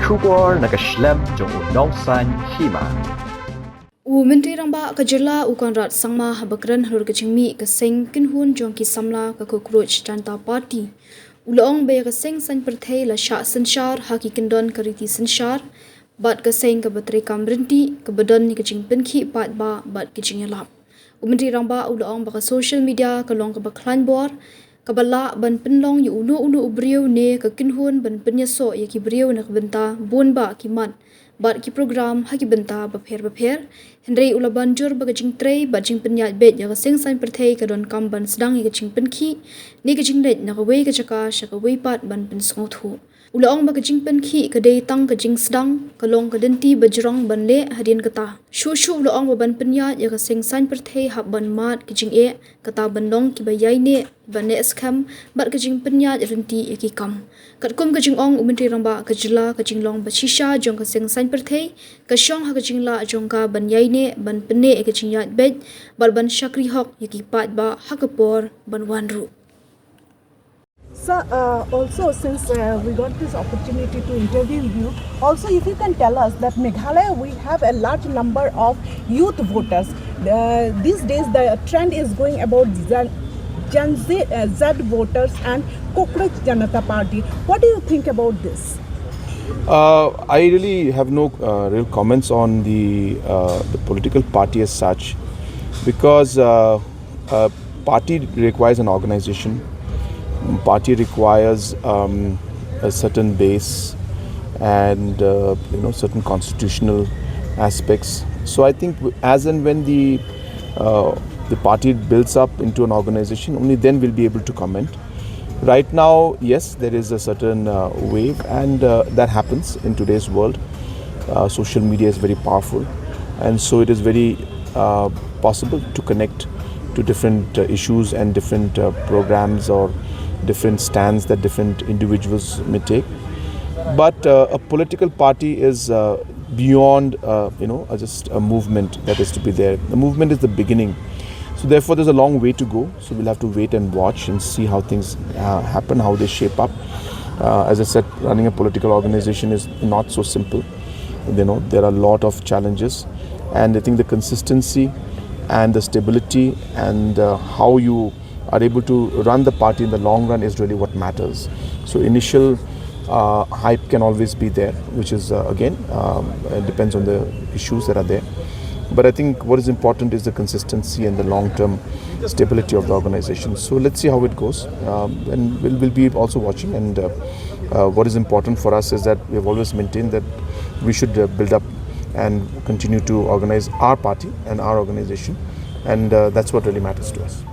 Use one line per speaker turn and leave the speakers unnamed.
Shubor nakaslem jong unong Saiñ Hima.
Menteri Ramba Kajela Conrad Sangma Habakran Halor Kachingmi ka Seng kinhun jong ki samla ka cockroach Janta Party. Ulong be ka Seng San Pyrthei la sha sanshar haki kindon kariti sanshar bat ka Seng ka Treikam Ryntih ka badan ni kaching Pynkhih Paidbah bat kaching yalap. Menteri Ramba ulong ba ka social media ka long ka baklan bor kabala ban penlong yu ulu ubriu ne ka kinhun ban penyaso ya ki briu na benta bon ba ki mat bat ki program haki benta bapher Hendrei ula banjur ba kaching trei ba jing penyat bet ya ka Seng San Pyrthei ka Donkam ban sedang ya kaching Pynkhih ni kaching let na ka wei ka chaka sha ka wei pat ban pen sngoth Ulaong ba kaching Pynkhih ka dei tang kaching sedang ka long ka denti bajrong ban le hadin kata shu ulaong ba ban penyat ya ka Seng San Pyrthei hab ban mat kaching kata ban long ki ba yai ne ban ne skam bat kaching penyat Ryntih ki kam katkum kaching ong Menteri Ramba Kajela kaching long ba shisha jong ka Seng San Pyrthei ka shong ha kaching la jong ka ban yai ne ban penne kaching yat bet bal ban shakri hok ya ki Paidbah hakapor ban wanru.
Sir, also since we got this opportunity to interview you, also if you can tell us that Meghalaya we have a large number of youth voters. These days the trend is going about Gen Z voters and Cockroach Janata Party. What do you think about this?
I really have no real comments on the political party as such, because a party requires an organization. Party requires a certain base and certain constitutional aspects. So I think as and when the party builds up into an organization, only then we'll be able to comment. Right now, yes, there is a certain wave, and that happens in today's world. Social media is very powerful, and so it is very possible to connect to different issues and different programs or different stands that different individuals may take. But a political party is beyond just a movement that is to be there. The movement is the beginning. So therefore there's a long way to go. So we'll have to wait and watch and see how things happen, how they shape up. As I said, running a political organization is not so simple. There are a lot of challenges, and I think the consistency and the stability and how you are able to run the party in the long run is really what matters. So initial hype can always be there, which is again it depends on the issues that are there. But I think what is important is the consistency and the long-term stability of the organization. So let's see how it goes, and we'll be also watching. And what is important for us is that we have always maintained that we should build up and continue to organize our party and our organization, and that's what really matters to us.